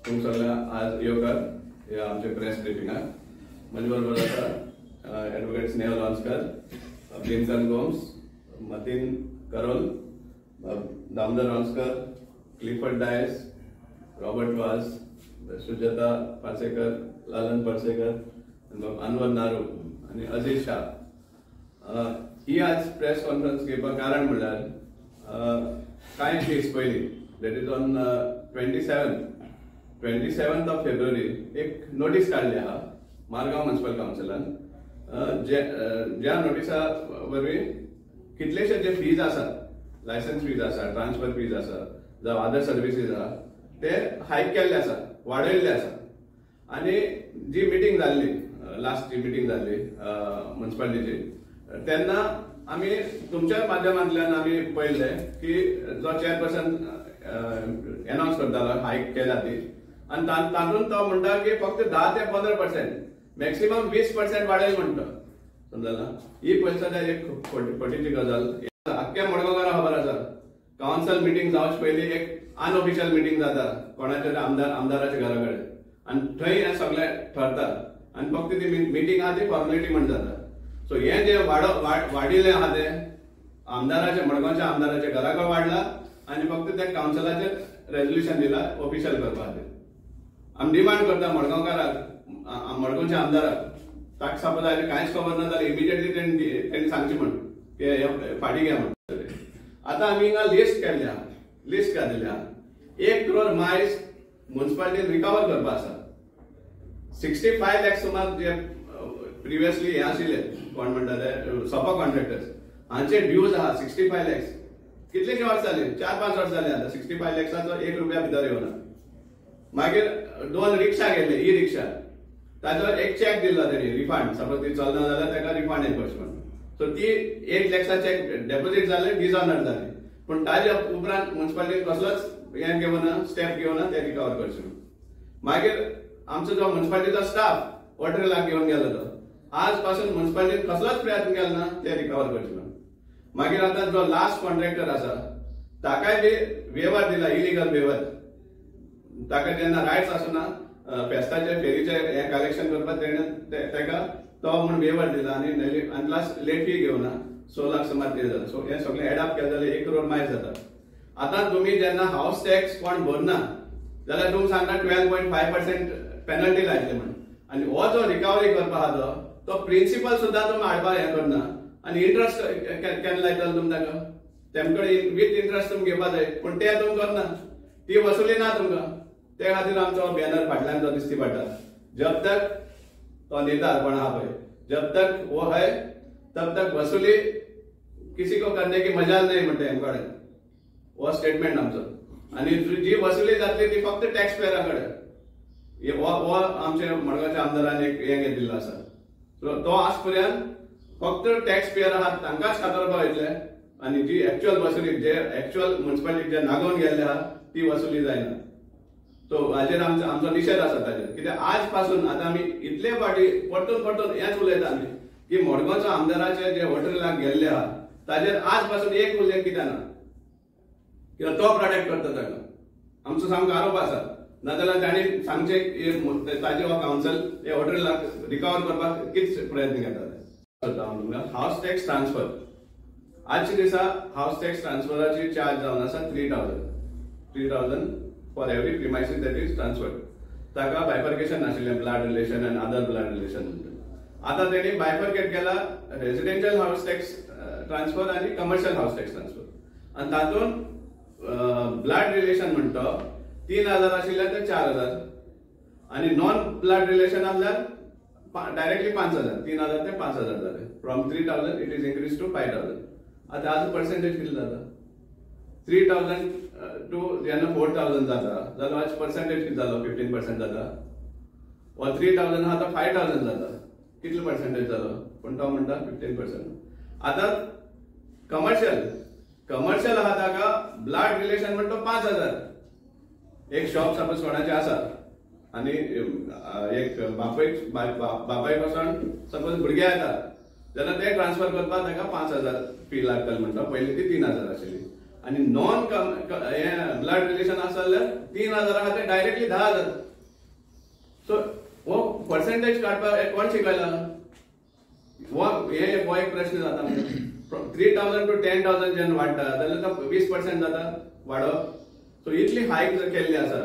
तुमकां सगळ्या आज येवकार या आमच्या प्रेस ब्रिफिंगाक म्हजे बरोबर आसा एडवोकेट स्नेहल लॉन्सकर, ब्लिंकन गोम्स, मतीन करोल, दामोदर लॉन्सकर, क्लिफर्ड डायस, रॉबर्ट वास, सुजाता पार्सेकर, लालन पार्सेकर, अनवर नारू आणि अजीज शाह ही आज प्रेस कॉन्फरन्स घेवपाक कारण म्हणल्यार कांय दीस पयलीं that is on 27th of February एक नोटीस काढली आहा मारगांव म्युनिसिपल काउन्सिलान, ज्या नोटिसा वरवीं कितलेशे जे फीज आसात, लायसन्स फीज आसा, ट्रान्सफर फीज आसा, जावं अदर सर्विसीस आहा ते हायक केल्ले आसा, वाडयल्ले आसा. आनी जी मिटींग जाल्ली लास्ट जी मिटींग जाल्ली म्युनिसिपालिटीची तेन्ना आमी तुमच्या माध्यमांतल्यान आमी पळयल्ले की जो चेअरपर्सन अनाउन्स करतालो हायक केल्या ती, आनी तातूंत तो म्हणटा की फक्त 10 ते 15% मॅक्सिमम 20% वाडयले म्हणटा. समजला ही पयलीं एक खोटीची गजाल. आख्ख्या मडगांवकारांक खबर आसा काउन्सिल मिटींग जावचे पयलीं एक अनऑफिशियल मिटींग जाता कोणाच्या आमदाराच्या घरा कडेन, आनी थंय हें सगळें ठरता आनी फक्त ती मिटींग आहा ती फॉर्मेलिटी म्हण जाता. सो हे जे वाडिल्लें आहा ते आमदाराच्या मडगांवच्या आमदाराच्या घरा कडेन वाडला आनी फक्त त्या काउन्सिलाचेर रेजोल्युशन दिला ऑफिशियल करपा खातीर. आमी डिमांड करता मडगांवकाराक, मडगांवच्या आमदाराक, ताका सपोज आयले कांयच खबर ना जाल्यार इमिडिएटली तेणी सांगचें म्हण की फाटी घ्या म्हण. आतां आमी हिंगा लिस्ट केल्ली आहा, लिस्ट घातिल्ली आहा 1 crore मायज म्युनिसिपालिटीन रिकवर करपा आसा. 65 lakhs सुमार जे प्रिवियसली हे आशिल्ले कोण म्हणटा ते सोपा कॉन्ट्रॅक्टर्स हांचे ड्यूज आहा 65 lakhs. कितलेशे वर्स जाली, 4-5 वर्स जाली आतां 65 lakhsचो 1 रुपया भितर येवना. मागीर 2 रिक्षा गेले, ई रिक्षा, ताचो एक चॅक दिल्लो तेणी रिफंड, सपोज ती चलना जाल्यार ताका रिफंड येवपाचे म्हणून. सो ती 8 lakhs चॅक डेपोजीट जाले, डिसऑनर जाली, पूण ताजे उपरांत म्युनिसिपालिटीन कसलोच हें घेवना, स्टेप घेवना ते रिकवर करचे म्हणून. मागीर आमचो जो म्युनिसिपालिटीचो स्टाफ वॉटरलाक घेवन गेलो तो आज पासून म्युनिसिपालिटीन कसलोच प्रयत्न केलो ना ते रिकवर करचे म्हणून. मागीर आतां जो लास्ट कॉन्ट्रॅक्टर आसा ताकाय बी वेवर दिला, इलिगल वेवर. ताका जेन्ना रायट्स आसना फेस्ताचे फेरीचे हे कलेक्शन करपाक तेका तो म्हूण वेवर दिला आनी लास्ट लेट फी घेवना 6 लाख सुमार ते जाता. सो हे सगळें एड अप केलें जाल्यार 1 crore मायज जाता. आतां तुमी जेन्ना हाऊस टॅक्स कोण भरना जाल्यार तुमी सांगता 12.5% पेनल्टी लायतले म्हण. आनी हो जो रिकवरी करपा आहा तो प्रिन्सिपल सुद्दां तुमी हाडपाक हें करना आनी इंट्रस्ट केन्ना लायतलो तुमी ताका. तेमकडे विथ इंट्रस्ट तुमी घेवपा जाय पूण ते तुमी करना, ती वसुली ना तुमकां. ते खातीर आमचो बॅनर फाटल्यान जो दिसती पडटा, जब तक तो नेता कोण आहा पळय, जब तक वो है तब तक वसुली किसी को करने की मजाल नहीं म्हणटा हेमकडे. वो स्टेटमेंट आमचो. आनी जी वसुली जातली ती फक्त टॅक्स पेयरा कडेन. वो आमचे मडगांवच्या आमदारान एक हें दिल्लो आसा. सो तो आज पर्यंत फक्त टॅक्स पेयर आहात तांकांच खातरपा वयतले आनी जी एक्चुअल वसुली, जे एक्चुअल म्युनिसिपालिटी जे नागोवन गेल्ले आहा ती वसुली जायना. सो हाजेर आमचो निशेध आसा ताजेर. कित्याक आज पासून आतां आमी इतले फाटी परतून हेच उलयता आमी की मडगांवचो आमदाराचे जे वॉटरलाक गेल्ले आहा ताजेर आज पासून एक उल्लेख कित्याक ना, कित्याक तो प्रोटेक्ट करता ताका. आमचो सामको आरोप आसा. नाजाल्यार ताणी सांगचे ताजे हो काउन्सिल हे वॉटरलाक रिकवर करपाक कितें प्रयत्न घेता. हाऊस टॅक्स ट्रान्सफर आजच्या दिसा हाऊस टॅक्स ट्रान्सफराची चार्ज जावन आसा 3,000 for every premises that is transferred. ताका बायफर्केशन नाशिल्लें, ब्लड रिलेशन आनी अदर ब्लड रिलेशन. आतां तेणी बायफर्केट केला रेजिडेन्शियल हाऊस टॅक्स ट्रान्सफर आनी कमर्शियल हाऊस टॅक्स ट्रान्सफर. आनी तातूंत ब्लड रिलेशन म्हणटा 3,000 आशिल्ले ते 4,000 आनी नॉन ब्लड रिलेशन आसल्यार डायरेक्टली 5,000. 3,000 ते 5,000 जाले. From 3,000 it is increase to 5,000. आतां हाजो पर्सेंटेज कितें जाता? 3,000 टू जेन्ना 4,000 जाता जाल्यार हाजो पर्सेंटेज कितें जालो? 15% जाता. वा 3,000 आहा तो 5,000 जाता, कितलो पर्सेंटेज जालो? पूण तो म्हणटा 15%. आतां कमर्शियल आहा ताका ब्लड रिलेशन म्हणटा 5,000. एक शॉप सपोज कोणाचें आसा आनी एक बापायक वचोन सपोज भुरगे येतात जाल्यार ते ट्रान्सफर करपाक ताका 5,000 फी लागतली म्हणटा. पयलीं ती 3,000 आशिल्ली. आणि नॉन ब्लड रिलेशन आसल्यार 3,000 आहा ते डायरेक्टली 10,000. सो हो पर्सेंटेज काडपाक कोण शिकयला? हो एक प्रश्न जाता. 3,000 to 10,000 जेन्ना वाडटा जाल्यार तो 20% जाता वाडप. सो इतली हायक केल्ली आसा.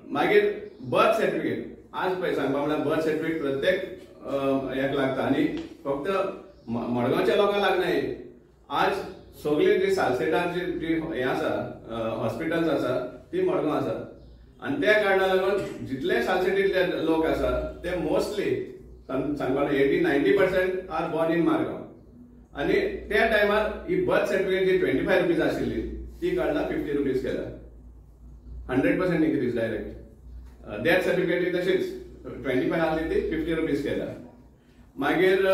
मागीर बर्थ सर्टिफिकेट आज पळय सांगपा म्हळ्यार बर्थ सर्टिफिकेट प्रत्येक एक लागता आणि फक्त मडगांवच्या लोकांक लागनाय. आज सगळी जी सालसेटाची जी हे आसा हॉस्पिटल्स आसा ती मडगांव आसा आणि त्या कारणाक लागून जितले सालसेटीतले लोक आसा ते मोस्टली सांगपा 80-90% आर बॉर्न इन मारगांव. आणि त्या टायमार ही बर्थ सर्टिफिकेट जी 25 रुपीज आशिल्ली ती काडला 50 रुपीज केला. 100% इन्क्रीज डायरेक्ट. डेथ सर्टिफिकेट तशीच 25 आसली ती 50 रुपीज केला. मागीर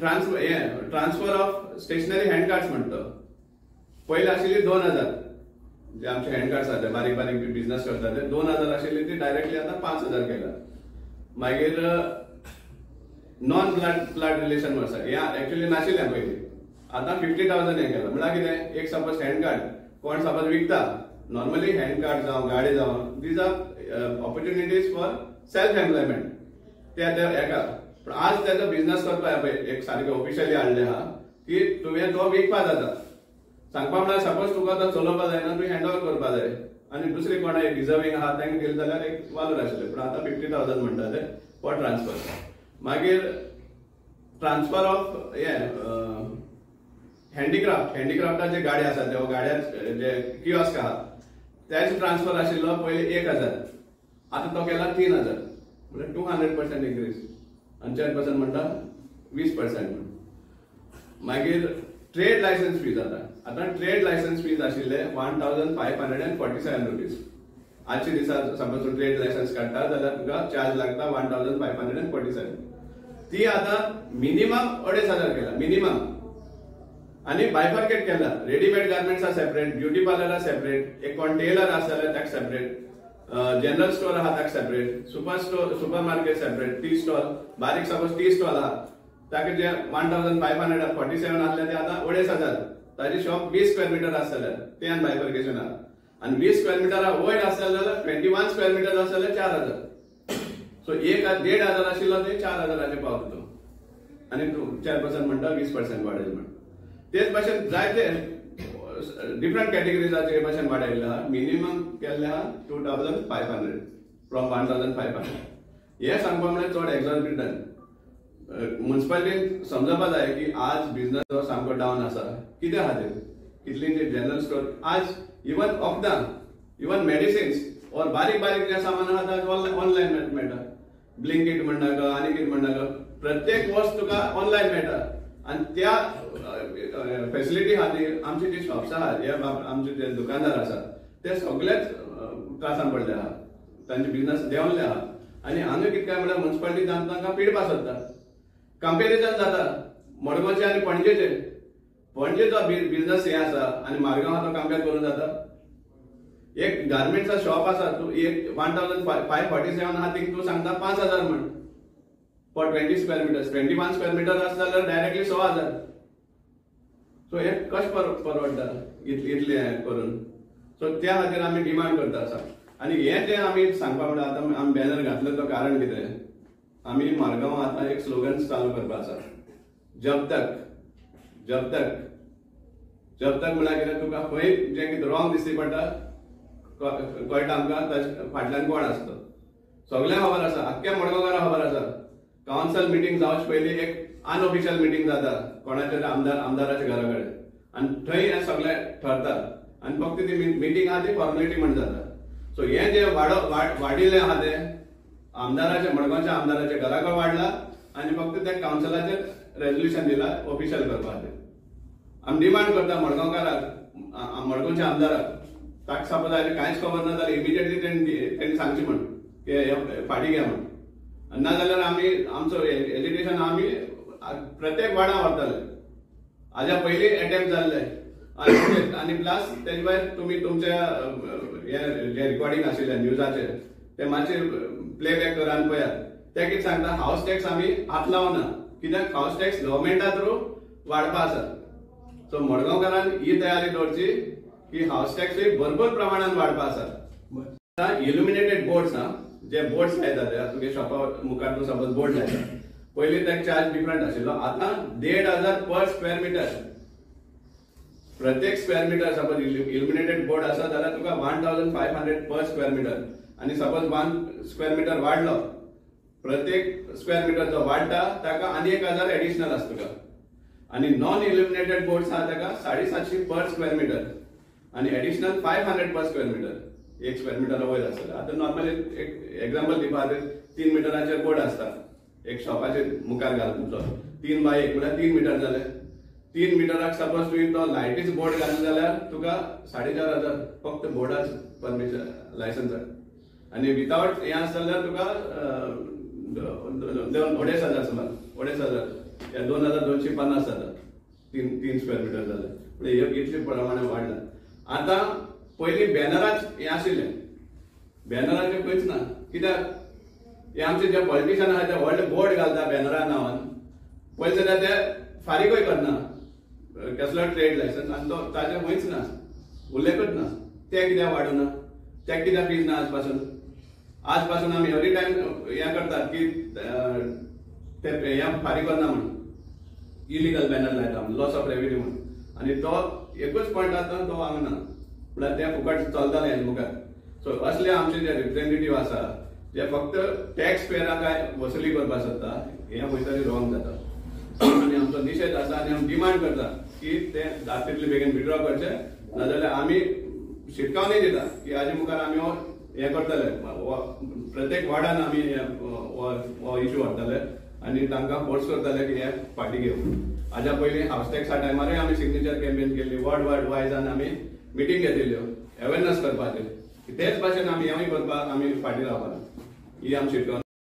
transfer of stationery hand cards म्हणतो. पयली आशिल्ली 2,000 जे आमचे हँड कार्ड्स आसा बारीक बारीक बिझनेस करता ते 2,000 आशिल्ली ती डायरेक्टली आता 5,000 केला. मागीर नॉन ब्लड रिलेशन आसा हे एक्चुअली नाशिल्लें पयलीं. आता 50,000 हे केला. म्हळ्यार कितें एक सपोज हँड कार्ड कोण सपोज विकता नॉर्मली हँड कार्ड जावं गाडी जावं these are opportunities for self employment. त्या हेका पण आज त्याचा बिझनेस करपा एक सारखे ऑफिशियली हाडले आहा की तुवें तो विकपा जाता. सांगपा म्हळ्यार सपोज तुका तो चलोवपा जायना तुवें हँड ओव्हर करपा जाय आनी दुसरी कोणा एक डिजर्विंग आहा तांकां दिले जाल्यार एक वालोर आसलें. पण आता 50,000 म्हणटा ते फॉर ट्रान्सफर. मागीर ट्रान्सफर ऑफ हँडीक्राफ्टाचे गाडी आसा त्यो गाड्या जे किऑस्क आहा त्याचे ट्रान्सफर आशिल्लो पयलीं 1,000 आता तो केला 3,000 म्हणजे 200% इन्क्रीज. आणि 10% म्हणटा 20%. मागीर ट्रेड लायसन्स फीज आता ट्रेड लायसन्स फीज आशिल्ले 1,547 रुपीज. आजच्या दिसा सपोज तूं ट्रेड लायसन्स काडटा जाल्यार तुका चार्ज लागता 1,547. ती आता मिनिमम 2,500 केला मिनिमम. आणि बायफर्केट केला. Readymade garments are separate, beauty parlour are separate, एक कोण टेलर आसा जाल्यार ताका सेपरेट, जनरल स्टोर आहा ताका separate, super market separate, tea stall बारीक सपोज टी स्टॉल आहा ताका जे 1,547 आसले ते आता 2,500. ताजी शॉप 20 स्क्वेअर मीटर आसतले ते आनी बायफर्केशन आहा. आणि 20 स्क्वेअर मीटर वयर आसतले जाल्यार 21 स्क्वेअर मीटर आसतले 4,000. सो 1,500 आशिल्लो ते 4,000 पावता. आणि 4% म्हणटा 20% वाडयले म्हणटा. तेच भाशेन जायते डिफरंट कॅटेगरीजाचे भाशेन वाडयल्ले आहा. मिनिमम केल्ले आहा 2,500 फ्रॉम 1,500. हे सांगपा म्हळ्यार चड एक्झॉर्बिटंट. म्युनिसिपालिटीन समजपा जाय की आज बिझनेस जो सामको डावन आसा कित्या खातीर. कितलींची जनरल स्टोर आज इवन वखदां इवन मेडिसिन्स और बारीक बारीक जे सामान आहा ते ऑनलायन मेळटा. ब्लिंकिट म्हणनाका आनी कितें म्हणनाका प्रत्येक वस्त तुका ऑनलायन मेळटा. आणि त्या फॅसिलिटी खातीर आमचे जे शॉप्स आहात हे आमचे जे दुकानदार आसा ते सगळेच त्रासान पडले आहात. तांचे बिझनेस देंवल्ले आहा. आणि हांगा कितें काय म्हळ्यार म्युनिसिपालिटी तांकां पिडपा सोदता. कंपेरिजन जाता मडगांवचे आनी पणजेचे. पणजेचो बिझनेस हे आसा आनी मारगांव तो कंपेर करून जाता. एक गार्मेंट्सचा शॉप आसा तूं एक 1,547 आहा ती तूं सांगता 5,000 म्हण for 20 square metres. 21 square metre आसता जाल्यार डायरेक्टली 6,000. सो हे कशें परवडटा इतले करून. सो त्या खातीर आमी डिमांड करता आसा. आणि हे जे आमी सांगपा म्हळ्यार आतां आमी बॅनर घातले तो कारण कितें आमी मारगांव आतां एक स्लोगन चालू करपा आसा. जब तक जब तक जब तक म्हळ्यार कितें तुका खंय जें कितें रॉंग दिसती पडटा कळटा आमकां ताचे फाटल्यान कोण आसता. सगळ्यांक खबर आसा आख्ख्या मडगांवकारांक खबर आसा. काउन्सिल मिटींग जावचे पयलीं एक अनऑफिशियल मिटींग जाता कोणाच्या आमदाराच्या घरा कडेन आनी थंय हे सगळे ठरता. आनी फक्त ती मिटींग आहा ती फॉर्मेलिटी म्हण जाता. सो हे जे वाडिल्ले आहा ते आमदाराच्या मडगांवच्या आमदाराच्या घरा कडेन वाडला आनी फक्त त्या काउन्सिलाचेर रेजोल्युशन दिला ऑफिशियल करपा खातीर. आमी डिमांड करता मडगांवकाराक मडगांवच्या आमदाराक ताका सपोज आयले कांयच खबर ना जाल्यार इमिडिएटली तेणी सांगचें म्हण की फाटी घे म्हण. ना जाल्यार आमी आमचो एज्युकेशन आमी प्रत्येक वाडा व्हरतले. हाज्या पयलीं अटेम्प्ट जाल्ले आनी प्लस तेजे भायर तुमी तुमच्या हे जे रिकॉर्डिंग आशिल्ले न्यूजाचे ते मातशे प्लेबॅक करा आनी पळयात. ते कितें सांगता हाऊस टॅक्स आमी हात लावना कित्याक हाऊस टॅक्स गव्हर्मेंटा थ्रू वाडपा आसा. सो मडगांवकारान ही तयारी दवरची की हाऊस टॅक्सूय भरपूर प्रमाणात वाडपा आसा. इल्युमिनेटेड बोर्ड्स जे बोर्ड्स लायता तुगे शॉपा मुखार तूं सपोज बोर्ड लायता पयलीं तेका चार्ज डिफरंट आशिल्लो. आतां 1,500 पर स्क्वेअर मीटर. प्रत्येक square metre suppose illuminated board आसा जाल्यार तुका 1,500 पर स्क्वेअर मीटर. आणि सपोज 1 स्क्वेअर मीटर वाढलो प्रत्येक स्क्वेअर मीटर जो वाढता ताका आनी 1,000 एडिशनल आसता तुका. आणि नॉन इल्युमिनेटेड बोर्ड्स आहा ताका 750 पर स्क्वेअर मीटर आणि एडिशनल 500 पर स्क्वेअर मीटर. 1 स्क्वेअर मीटर वयर आसता. आता नॉर्मली एक एक्झाम्पल दिवपा खातीर 3 मीटराचे बोर्ड आसता एक शॉपाचे मुखार घाल तुमचो 3 बाय 1 म्हळ्यार 3 मीटर जाले. 3 मीटराक सपोज तुवें तो लायटीच बोर्ड घातलो जाल्यार तुका 4,500 फक्त बोर्डाच परमिशन लायसन्साक. आणि विथआउट हे आसा जाल्यार तुका 2,500 समज 2,500 या 2,250 जाता 3 स्क्वेअर मीटर जाले. म्हणजे इतले प्रमाणे वाडला. आता पयलीं बॅनराच हे आशिल्ले बॅनराचे खंयच ना. कित्याक हे आमचे जे पॉलिटिशियन आहा ते व्हडले बोर्ड घालता बॅनरा नांवान पयलीं जाल्यार ते फारीकूय करना कसलो ट्रेड लायसन्स आनी तो ताजे खंयच ना उल्लेखच ना. ते कित्याक वाडूना ते कित्याक फीज ना आज पासून आमी एवरी टायम हे करतात की ते हे फारीक करना म्हणून इलिगल बॅनर लायता लॉस ऑफ रेव्हेन्यू म्हणून. आणि तो एकूच पॉयंट आसा तो वांगना म्हळ्यार ते फुकट चलताले हे मुखार. सो असले आमचे जे रिप्रेझेंटेटिव्ह आसा जे फक्त टॅक्स पेयराक वसुली करपाक सोदता हे खंय रॉंग जाता. आणि आमचो निशेध आसा आणि आमी डिमांड करता की ते जाता तितले बेगीन विड्रॉ करचे नाजाल्यार आमी शिटकावणी दिता की हाजे मुखार आमी हे करतले प्रत्येक वार्डान आमी हो इश्यू हाडटले आणि तांकां फोर्स करतले की हे फाटी घेवून. हाज्या पयलीं हाऊस टॅक्सा टायमारूय आमी सिग्नेचर कॅम्पेन केल्ली वर्ल्ड वायजान आमी मिटींग घेतिल्ल्यो अवेरनेस करपाचेर. तेच भाशेन आमी हेंवूय करपाक आमी फाटी रावपाक ही आमची